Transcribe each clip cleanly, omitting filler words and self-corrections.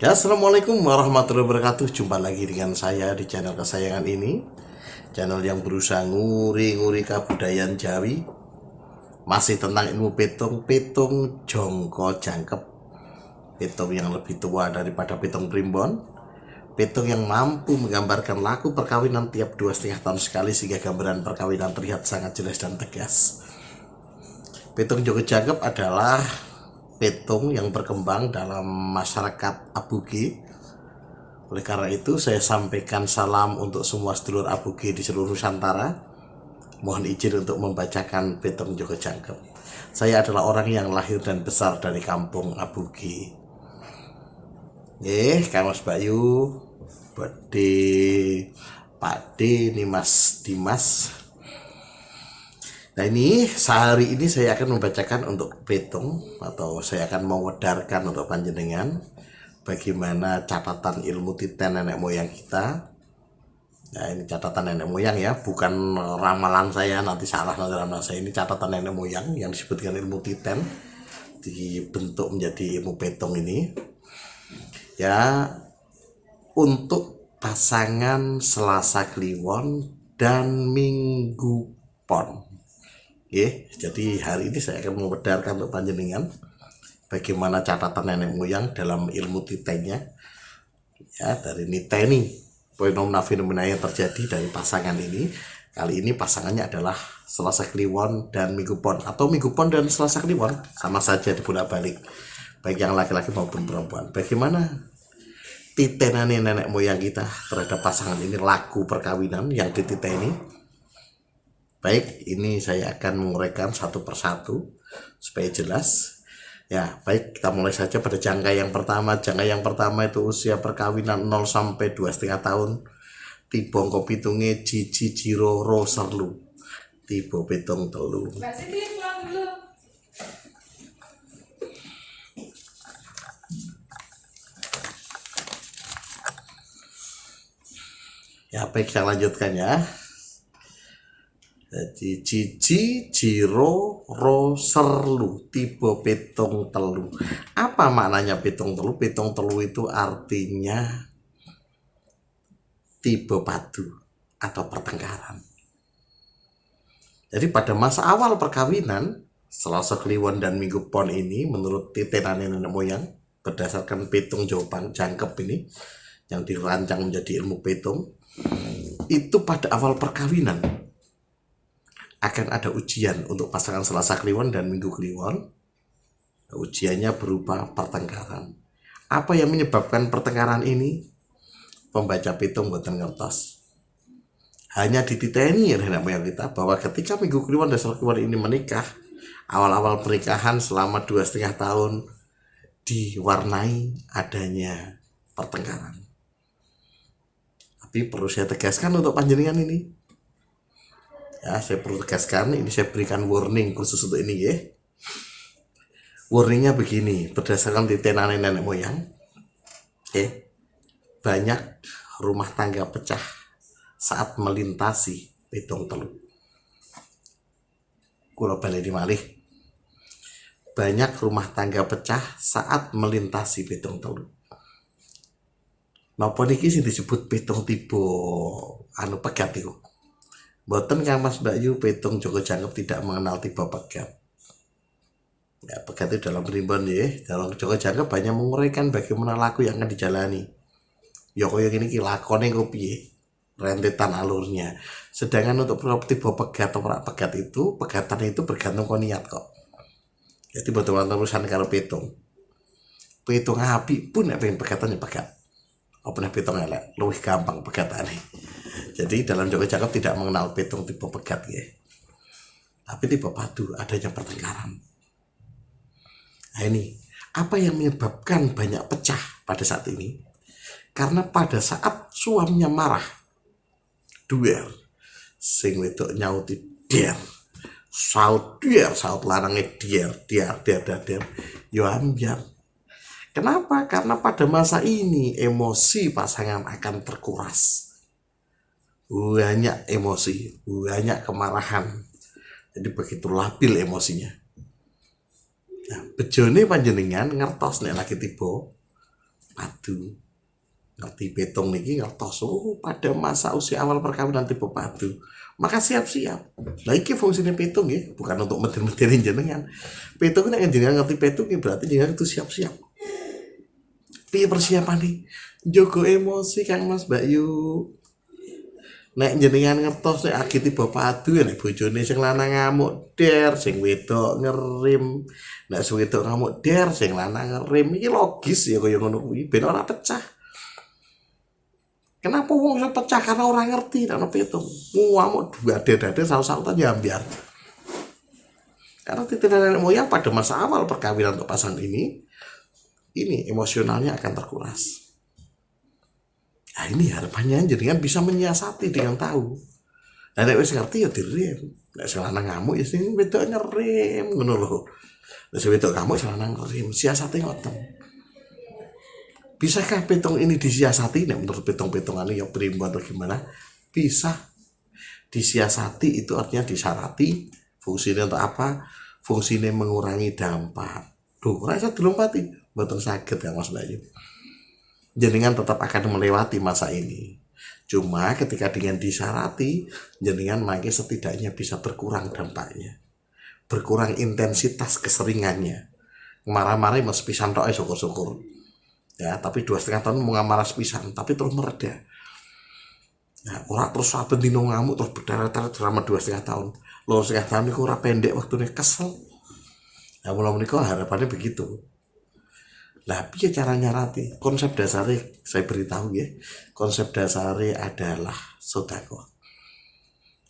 Ya, assalamualaikum warahmatullahi wabarakatuh. Jumpa lagi dengan saya di channel kesayangan ini, channel yang berusaha nguri-nguri kebudayaan Jawi, masih tentang ilmu petung jongko jangkep, petung yang lebih tua daripada petung primbon, petung yang mampu menggambarkan laku perkawinan tiap 2,5 tahun sekali sehingga gambaran perkawinan terlihat sangat jelas dan tegas. Petung jongko jangkep adalah petung yang berkembang dalam masyarakat Abuge. Oleh karena itu, saya sampaikan salam untuk semua sedulur Abuge di seluruh Nusantara. Mohon izin untuk membacakan Petung Joko Jangkep. Saya adalah orang yang lahir dan besar dari kampung Abuge. Kang Mas Bayu, Bade, Pak D, Mas Dimas. Nah ini, sehari ini saya akan membacakan untuk Petung, atau saya akan mewedarkan untuk panjenengan bagaimana catatan ilmu titen nenek moyang kita. Nah ini catatan nenek moyang ya, bukan ramalan saya, nanti salah nanti ramalan saya. Ini catatan nenek moyang yang disebut dengan ilmu titen, dibentuk menjadi ilmu petung ini. Ya, untuk pasangan Selasa Kliwon dan Minggu Pon. Jadi hari ini saya akan membedarkan untuk panjenengan bagaimana catatan nenek moyang dalam ilmu titennya. Ya, dari niteni fenomena yang terjadi dari pasangan ini. Kali ini pasangannya adalah Selasa Kliwon dan Minggu Pon, atau Minggu Pon dan Selasa Kliwon, sama saja dibolak-balik, baik yang laki-laki maupun perempuan. Bagaimana titenane nenek moyang kita terhadap pasangan ini, laku perkawinan yang dititeni? Baik, ini saya akan menguraikan satu persatu supaya jelas. Ya, baik, kita mulai saja pada jangka yang pertama. Jangka yang pertama itu usia perkawinan 0 sampai 2,5 tahun. Tiba kopitunge Jiji Jiro Roserlu. Tiba petung telu. Ya, baik, saya lanjutkan ya. Jadi Jiji Jiro Roserlu, tiba petung telu. Apa maknanya petung telu? Petung telu itu artinya tiba padu atau pertengkaran. Jadi pada masa awal perkawinan Selasa Kliwon dan Minggu Pon ini, menurut titenan nenek moyang berdasarkan petung jawaban jangkep ini yang dirancang menjadi ilmu petung, itu pada awal perkawinan akan ada ujian untuk pasangan Selasa Kliwon dan Minggu Kliwon. Ujiannya berupa pertengkaran. Apa yang menyebabkan pertengkaran ini? Pembaca petung boten ngertos. Hanya dititeni oleh nenek moyang kita bahwa ketika Minggu Kliwon dan Selasa Kliwon ini menikah, awal-awal pernikahan selama 2,5 tahun diwarnai adanya pertengkaran. Tapi perlu saya tegaskan untuk panjenengan ini, ya, saya perlu tegaskan, ini saya berikan warning khusus untuk ini ya. Warningnya begini, berdasarkan titenan nenek moyang, banyak rumah tangga pecah saat melintasi petung telu. Kula balik di malih. Banyak rumah tangga pecah saat melintasi petung telu. Napa niki sing disebut petung tiba pegat iku? Mboten Kang Mas Bayu, petung Joko Jangkep tidak mengenal tiba pegat. Ya, pegat itu dalam primbon ya. Dalam Joko Jangkep banyak menguraikan bagaimana laku yang akan dijalani. Ya kaya gini ki lakone kok piye? Rentetan alurnya. Sedangkan untuk tiba pegat atau pegat itu, pegatan itu bergantung kon niat kok. Jadi betul urusan karo petung. Petung api pun nek pengen pegatan ya pegat. Apa nek petung elek, luwih gampang pegatane. Jadi dalam Joko Jangkep tidak mengenal petung tipe pegat ya. Tapi tipe padu, adanya pertengkaran. Nah ini, apa yang menyebabkan banyak pecah pada saat ini? Karena pada saat suaminya marah, duel, sing wedok nyauti der, saut lanangnya der, yo ambiar. Kenapa? Karena pada masa ini emosi pasangan akan terkuras. Banyak emosi, banyak kemarahan. Jadi begitu labil emosinya. Nah, bejone panjenengan ngertos nek lagi tiba padu. Ngerti petong niki ngertos pada masa usia awal perkawinan tipe padu. Maka siap-siap. Lah iki fungsine petong ya, bukan untuk medir-medirin jenengan. Petong nek jenengan ngerti petong berarti jenengan itu siap-siap. Piye persiapane? Jogo emosi Kang Mas Bayu. Nek jenengan ngertos nek agi tiba padu nek bojone sing lanang ngamuk der, sing wedok ngerim. Nek sing wedok ngamuk der, sing lanang ngerim. Iki logis ya kaya ngono kuwi ben ora pecah. Kenapa wong iso pecah karena orang ngerti nek petong. Ngamuk dua-dada saus-sausan ya ambiar. Karena titik nenek moyang pada masa awal perkawinan untuk pasangan ini emosionalnya akan terkuras. Nah ini harapannya jenengan bisa menyiasati dengan tahu. Nah nek wis ngerti ya direm. Nek sing lanang ngamuk ya sing wedok ngerem ngono lho. Nek sing wedok ngamuk sing lanang ngerem, siasate ngoten. Bisakah petong ini disiasati? Nek menurut petong-petongan ya primbon atau gimana? Bisa disiasati, itu artinya disarati. Fungsinya untuk apa? Fungsinya mengurangi dampak. Duh, rasa dilompati, mboten saged ya Mas Bayu. Jenengan tetap akan melewati masa ini. Cuma ketika dengan disarati, jenengan makin setidaknya bisa berkurang dampaknya. Berkurang intensitas keseringannya. Marah-marah mas pisan tok syukur-syukur. Ya, tapi 2,5 tahun mau ngamarah pisan, tapi terus mereda. Nah, orang terus saben dino ngamuk terus berdarah-darah selama 2,5 tahun. Loh, 2,5 tahun itu ora pendek waktunya kesel. Nah, mulai menikah harapannya begitu. Nah, piye cara nyarati? Konsep dasarnya saya beritahu ya. Konsep dasarnya adalah sedekah.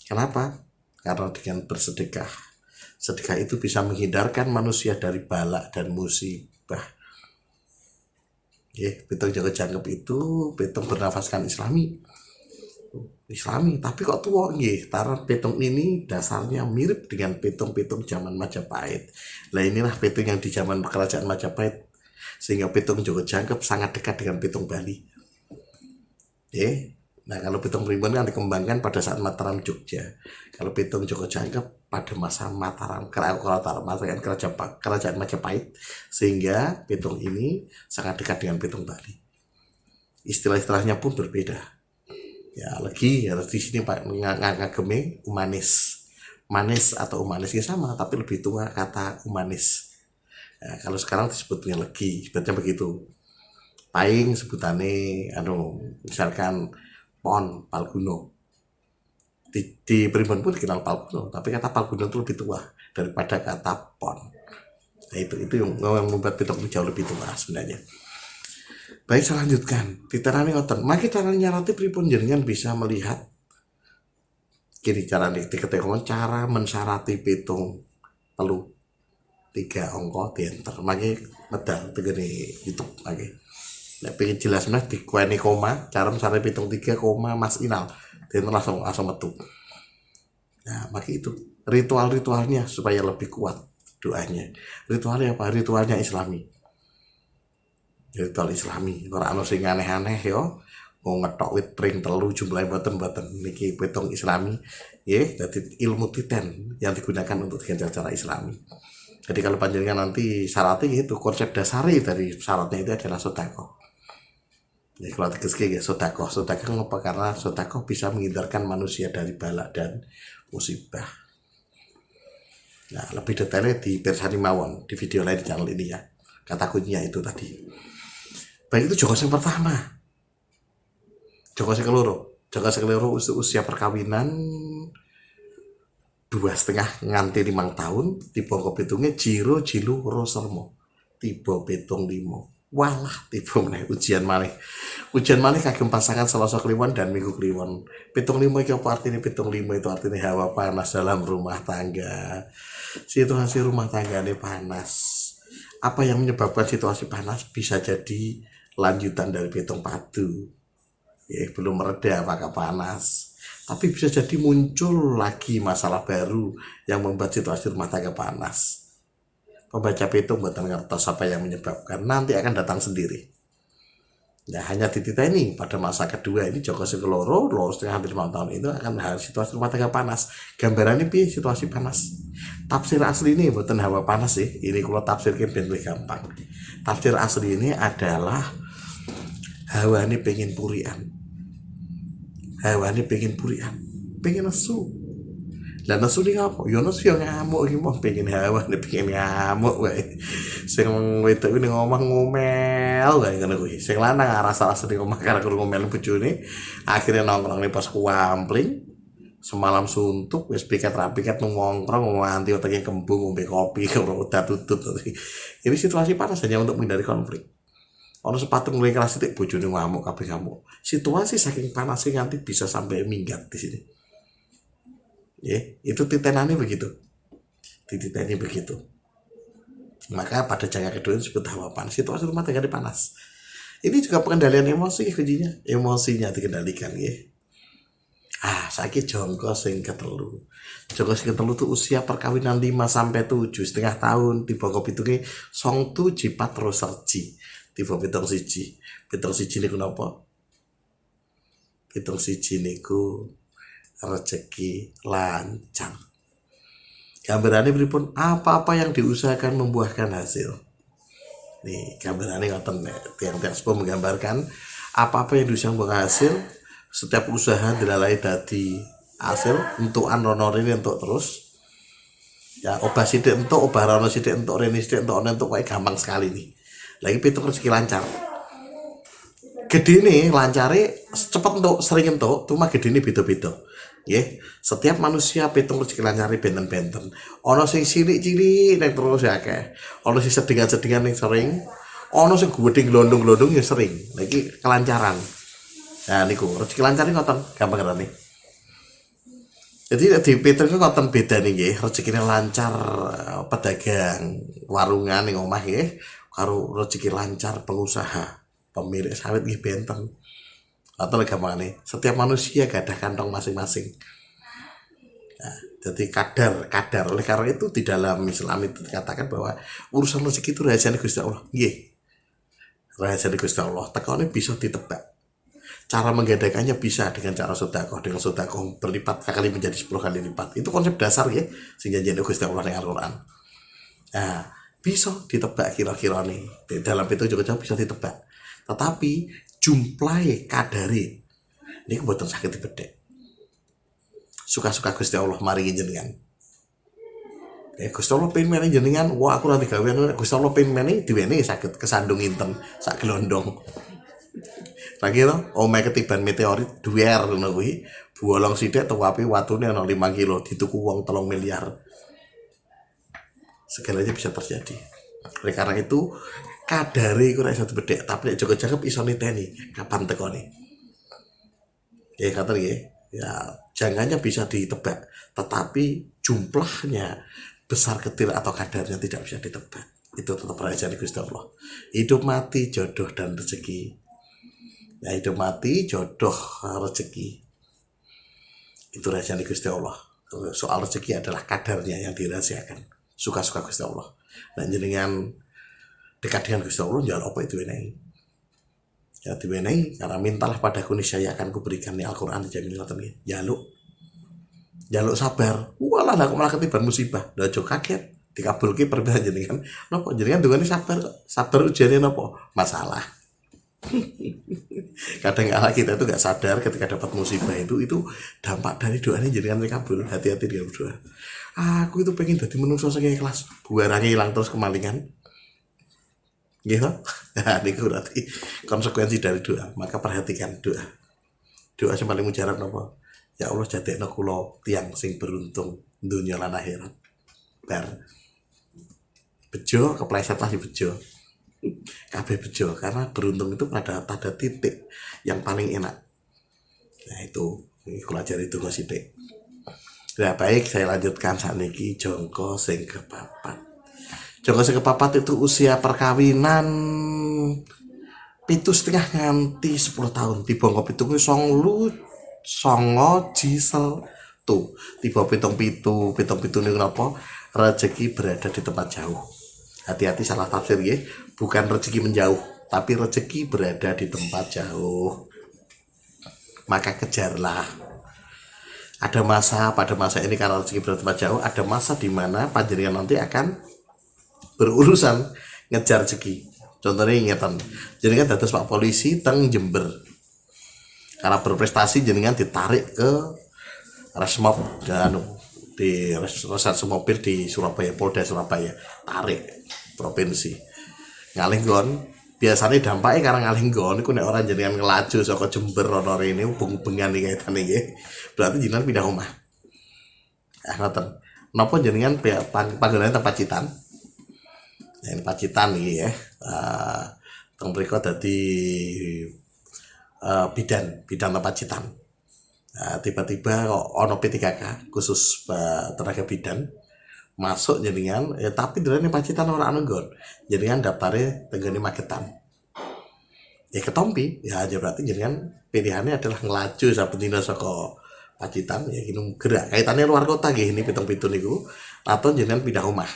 Kenapa? Karena dengan bersedekah, sedekah itu bisa menghindarkan manusia dari balak dan musibah. Petong jaga jangkep itu petong bernafaskan Islami, tapi kok tua karena petong ini dasarnya mirip dengan petong-petong zaman Majapahit. Nah inilah petong yang di zaman kerajaan Majapahit, sehingga petong jaga jangkep sangat dekat dengan petong Bali. Nah kalau petong primbon kan dikembangkan pada saat Mataram Jogja. Kalau petong jaga jangkep pada masa Mataram kerajaan Majapahit, sehingga petong ini sangat dekat dengan petong Bali. Istilah-istilahnya pun berbeda. Ya lagi ya di sini Pak ngageme Umanis, manis atau Umanis ya sama, tapi lebih tua kata Umanis. Ya, kalau sekarang disebutnya legi, sebetulnya begitu. Paing sebutannya, misalkan Pon Palguno. Di primbon pun dikenal Palguno, tapi kata Palguno itu lebih tua daripada kata Pon. Nah itu yang membuat petong jauh lebih tua sebenarnya. Baik, saya lanjutkan. Diterani ngoten. Maka cara nyarati pripun jenengan bisa melihat kini cara diketekon cara mensarati petong telu 3 angka dienter. Maka medal tegene YouTube lagi. Nek pengen jelas meneh dikueni koma, cara mensarati petong 3 koma Mas Inal. Dan langsung metu. Nah, maka itu ritual-ritualnya supaya lebih kuat doanya. Ritualnya apa? Ritualnya Islami. Ritual Islami. Ora ana sing aneh-aneh yo. Mau ngetok wit pring telu jumlahe boten-boten niki petong Islami. Nggih, dadi ilmu titen yang digunakan untuk dengan cara Islami. Jadi kalau panjenengan nanti syaratnya itu konsep dasari dari syaratnya itu adalah sedekah. Ya, kalau tegeske ya sedekah ngapa? Karena sedekah bisa menghindarkan manusia dari balak dan musibah. Nah, lebih detailnya di Persani mawon di video lain di channel ini ya. Kata kuncinya itu tadi. Baik, itu joko yang pertama. Joko yang keloro usia perkawinan 2,5 nganti 5 tahun. Tipe kopitungnya Jiro Jilu Rosermo. Tipe petong 5. Walah tiba meneh ujian malih kagem pasangan Selasa Kliwon dan Minggu Kliwon. Petong 5 iki apa artinya? Petong 5 itu artinya hawa panas dalam rumah tangga. Situasi rumah tangga ini panas. Apa yang menyebabkan situasi panas? Bisa jadi lanjutan dari petong padu. Belum mereda apakah panas. Tapi bisa jadi muncul lagi masalah baru yang membuat situasi rumah tangga panas. Pembaca petong buatan ngertos apa yang menyebabkan, nanti akan datang sendiri. Nah, hanya di titik ini pada masa kedua ini Joko Sekeloro 2,5 hampir 5 tahun itu akan harus situasi rumah tangga panas. Gambarannya piye situasi panas. Tafsir asli ini buatan hawa panas sih. Ini kalau tafsirkan ben gampang. Tafsir asli ini adalah hawane pengen purian, hawane pengen purian, pengen nesu. Lah nesu ning apa? Ya nesu yang ngamuk iki mah pengen hawane pengen ngamuk wae. Sing wedok ning omah ngomel wae ngono kuwi. Sing lanang rasa-rasa ning omah karo ngomel bojone, akhirnya nongkrong ning pos kuampling. Semalam suntuk wis piket-rapiket nongkrong nganti otaknya kembung ngombe kopi karo udah tutut. Ini situasi panas hanya untuk menghindari konflik. Ono sepatu mulai keras titik bojone ngamuk kabeh ngamuk. Situasi saking panasnya nganti bisa sampai minggat di sini. Ya, itu titenannya begitu. Titenannya begitu. Maka pada jangka kedua itu disebut hawa panas. Situasi rumah tangga panas. Ini juga pengendalian emosi kuncinya. Emosinya dikendalikan ya. Saiki jongko sing ketelu. Jongko sing ketelu tuh usia perkawinan 5 sampai 7 setengah tahun tiba kopitunge song tu jipat roserji. Tiba pitung siji. Pitung siji niku napa? Pitung siji niku rezeki lancar. Gambarannya pripun? Apa-apa yang diusahakan membuahkan hasil. Nih, gambarannya ngoten tiang-tiang sepuh menggambarkan apa-apa yang diusahakan membuahkan hasil. Setiap usaha dilalai dadi hasil untuk anonorin untuk terus ya obah sidik untuk obah rono sidik untuk rene sidik untuk ono untuk kayak gampang sekali nih lagi pitung rezeki lancar gede nih lancare cepet untuk sering untuk cuma gede nih beda-beda ya setiap manusia pitung rezeki lancare benten-benten ono sing cilik-cilik nek terus ya akeh ono sing sedingan-sedingan ning sering ono sing gede glondong-glondong ya sering lagi kelancaran. Nah niku rezeki lancar ini ngoten gampang nih. Jadi di Peter itu ngoten beda nih nggih, rezekine lancar pedagang warungan ning omah nggih karo rezeki lancar pengusaha pemilik sawit nggih benten. Atau gampangane, setiap manusia gadah kantong masing-masing. Nah, jadi kadar oleh karena itu di dalam Islam itu dikatakan bahwa urusan rezeki itu rahasia Gusti Allah. Nggih. Rahasia Gusti Allah, tekane bisa ditebak. Cara menggadaikannya bisa dengan cara sedekah, dengan sedekah berlipat kali menjadi 10 kali lipat. Itu konsep dasar ya, sehingga janji Gusti Allah yang Al-Qur'an. Nah, bisa ditebak kira-kira nih. Dalam itu juga bisa ditebak. Tetapi jumlahe kadare niku mboten saged dibedhek. Suka-suka Gusti Allah maringi jenengan. Gusti Allah pengen meni jenengan, wah aku nanti gawean Gusti Allah pengen meni diwene saged kesandung inten sak gelondong. Lagi to, omahe ketiban meteorit duwer ngono kuwi. Bolong sithik tuwapi watune ana 5 kilo dituku wong 3 miliar. Segalanya bisa terjadi. Oleh karena itu, kadare iku ora iso dibedhek, tapi nek Joko Jangkep iso niteni kapan tekone. Ya kata ya jangannya bisa ditebak, tetapi jumlahnya besar kecil atau kadarnya tidak bisa ditebak. Itu tetap rahasia Gusti Allah. Hidup mati jodoh dan rezeki. Ya hidup mati jodoh rezeki itu rahasia Gusti Allah. Soal rezeki adalah kadarnya yang dirahasiakan. Suka-suka Gusti Allah. Dan jenengan dekat dengan Gusti Allah jangan apa itu enayi. Ya diwenehi karena mintalah padaku niscaya akan kuberikan nih Al-Qur'an dijamin ngoten nggih. Jaluk sabar. Walah lah kok malah ketiban musibah. Lah aja kaget dikabulke permintaan jenengan. Napa jenengan dungane sabar kok. Sabar ujane napa? Masalah. Kadang-kadang kita itu nggak sadar ketika dapat musibah itu dampak dari doanya jenengan kabul. Hati-hati dengan berdoa. Aku itu pengen jadi manusia sing ikhlas. Buarange hilang terus kemalingan. Gitu. Nah, ini berarti konsekuensi dari doa. Maka perhatikan doa. Doa yang paling mujarab napa? Ya Allah jadekno kula tiang sing beruntung dunia lan akhirat. Bar bejo kepleset lah di bejo. Kabeh bejo karena beruntung itu pada titik yang paling enak. Nah itu kula ajari itu sithik. Nah baik saya lanjutkan sakniki jongko sing kepapat. Jongko sing kepapat itu usia perkawinan 7,5 nganti 10 tahun. Tiba pitung songo jisel tuh. Tiba pitung niku napa? Rezeki berada di tempat jauh. Hati-hati salah tafsir ya, bukan rezeki menjauh, tapi rezeki berada di tempat jauh. Maka kejarlah. Ada masa pada masa ini karena rezeki berada di tempat jauh, ada masa di mana panjenengan nanti akan berurusan ngejar rezeki. Contohnya ingatan, jenengan dados Pak Polisi teng Jember, karena berprestasi jenengan ditarik ke Resmob dan di Reserse Mobil di Surabaya, Polda Surabaya, tarik provinsi ngalih gon. Biasanya dampaknya karena ngalih gon itu nek orang jenengan ngelaju saka Jember ono rene ubeng-ubengan iki kaitane nggih, berarti jenengan pindah omah. Ngoten. Napa jenengan panggonane tempat Pacitan? Yang Pacitan iki ya. Teng mriku dadi bidan tempat Pacitan. Tiba-tiba kok ono P3K khusus tenaga bidan masuk jenengan tapi dene Pacitan ora ana nggon. Jenengan daftare tenggene Magetan. Ya ketompi, ya aja berarti jenengan pilihannya adalah ngelaju saben dina saka Pacitan ya gini gerak kaitannya luar kota nggih ini pitung-pitung niku atau jenengan pindah rumah.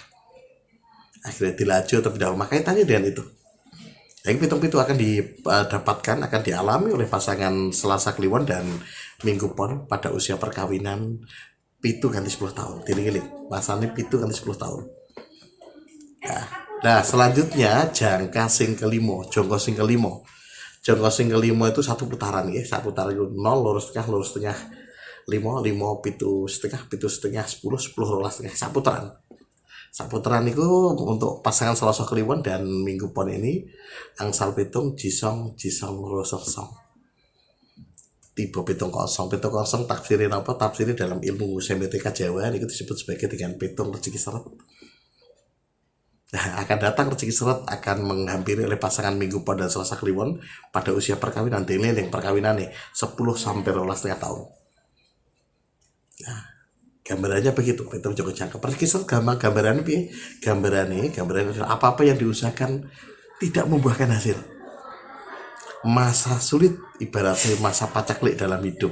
Akhirnya dilaju atau pindah rumah kaitannya dengan itu. Yang pitung-pitung akan didapatkan, akan dialami oleh pasangan Selasa Kliwon dan Minggu Pon pada usia perkawinan pitu ganti 10 tahun. Tiling-tiling, masane pitu ganti 10 tahun. Nah, selanjutnya jangka sing kelimo, jongko sing kelimo. Jongko sing kelimo itu satu putaran ya, satu putaran itu 0, lurus tengah, 5, pitu setengah, 10, rolas tengah, satu putaran. Saputaran itu untuk pasangan Selasa Kliwon dan Minggu Pon ini angsal pitung jisong rosong. Tiba pitung kosong tafsirin apa? Tafsirin dalam ilmu semiotika Jawa itu disebut sebagai dengan pitung rezeki seret. Nah, akan datang rezeki seret akan menghampiri oleh pasangan Minggu Pon dan Selasa Kliwon pada usia perkawinan yang perkawinan nih 10 sampai 12,5 tahun. Nah, gambarannya begitu, pitung Joko Jangkep. Perkisah gambarannya apa-apa yang diusahakan tidak membuahkan hasil. Masa sulit ibaratnya masa pacaklik dalam hidup.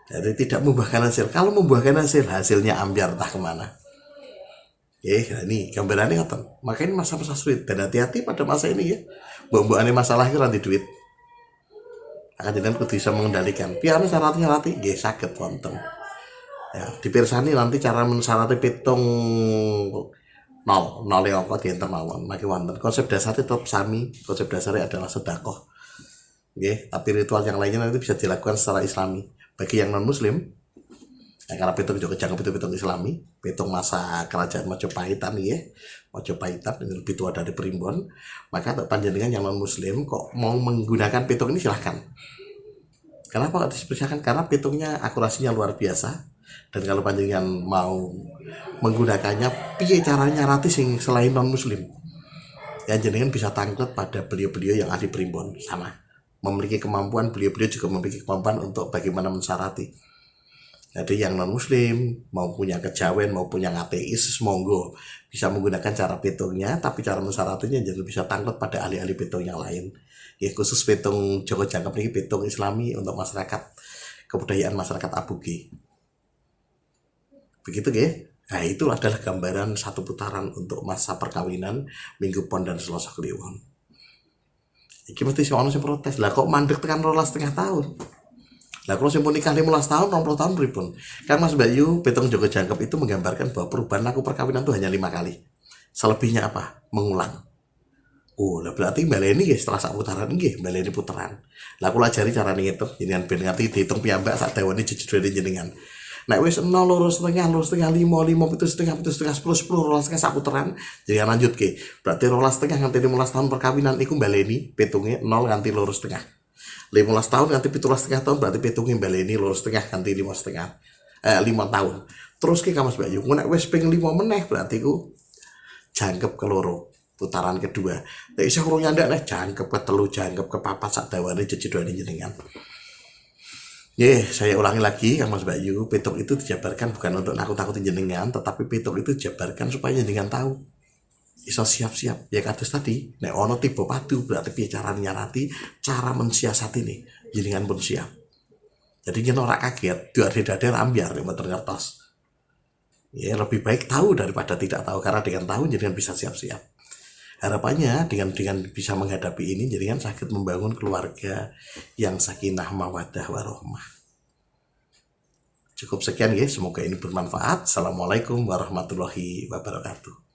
Jadi tidak membuahkan hasil. Kalau membuahkan hasil, hasilnya ambiar entah kemana. Ini gambarannya ngoten. Makanya masa-masa sulit dan hati-hati pada masa ini ya. Mbok-mbokane masalah itu nanti duit. Akan jenengan kudu bisa mengendalikan. Piye syarat-syaratnya nggih saged wonten. Ya, dipirsani nanti cara mensyaratnya pitung 0 yang angka dienter mawon maki wonten. Konsep dasarnya tetap sami, konsep dasarnya adalah sedekah. Tapi ritual yang lainnya nanti bisa dilakukan secara Islami. Bagi yang non Muslim, karena pitung Joko Jangkep itu pitung Islami, pitung masa kerajaan Majopahitan Majopahitan ini lebih tua dari Primbon, maka panjenengan yang non Muslim kok mau menggunakan pitung ini silahkan. Kenapa nggak dipersilakan? Karena pitungnya akurasinya luar biasa. Dan kalau panjenengan mau menggunakannya piye caranya nyarati sing selain non muslim ya jenengan bisa tangkep pada beliau-beliau yang ahli primbon sama memiliki kemampuan, beliau-beliau juga memiliki kemampuan untuk bagaimana mensyarati. Jadi yang non muslim mau punya kejawen mau punya ateis monggo bisa menggunakan cara pitungnya, tapi cara mensyaratinya jangan bisa tangkep pada ahli-ahli pitung yang lain ya, khusus pitung Joko Jangkep ini pitung Islami untuk masyarakat kebudayaan masyarakat Abuge. Begitu ya. Nah, itu adalah gambaran satu putaran untuk masa perkawinan Minggu Pon dan Selasa Kliwon. Iki mesti sing ono sing protes. Lah kok mandek tekan 12,5 tahun. Lah kalau sing pun nikah 15 tahun, 20 tahun pripun? Kan Mas Bayu, pitung Joko Jangkep itu menggambarkan bahwa perubahan laku perkawinan itu hanya 5 kali. Selebihnya apa? Mengulang. Lah berarti baleni nggih setelah sak putaran nggih, baleni putaran. Lah kula ajari cara ngitung jenengan ben ngerti dihitung piyambak sak dawane jejedane jenengan. Nek wis 0, 2,5, 5, 7,5, 7,5, 10, 12,5 sak putaran, jadi lanjut ke. Berarti 12,5 nganti 15 tahun perkawinan iku baleni pitungnya 0 nganti 2,5. 15 tahun nganti 17,5 tahun berarti pitungnya baleni 2,5 nganti 5 tahun. Terus ke Mas Bayu, nek wis ping 5 meneh berarti ku jangkep keloro putaran kedua. Nek isih urung nyandak nek jangkep ketelu, jangkep kepapat sak dawane jejedane jenengan. Saya ulangi lagi Kang Mas Bayu, pitung itu dijabarkan bukan untuk nakut-nakutin jenengan, tetapi pitung itu dijabarkan supaya jenengan tahu. Iso siap-siap, ya kados tadi, nek ono tiba padu berarti piye cara nyarati, cara mensiasati nih, jenengan pun siap. Jadi jenengan ora kaget, duar-dadar ambiar mboten ngertos. Ya lebih baik tahu daripada tidak tahu, karena dengan tahu jenengan bisa siap-siap. Harapannya dengan bisa menghadapi ini jenengan sakit membangun keluarga yang sakinah mawaddah warohmah. Cukup sekian ya, semoga ini bermanfaat. Assalamualaikum warahmatullahi wabarakatuh.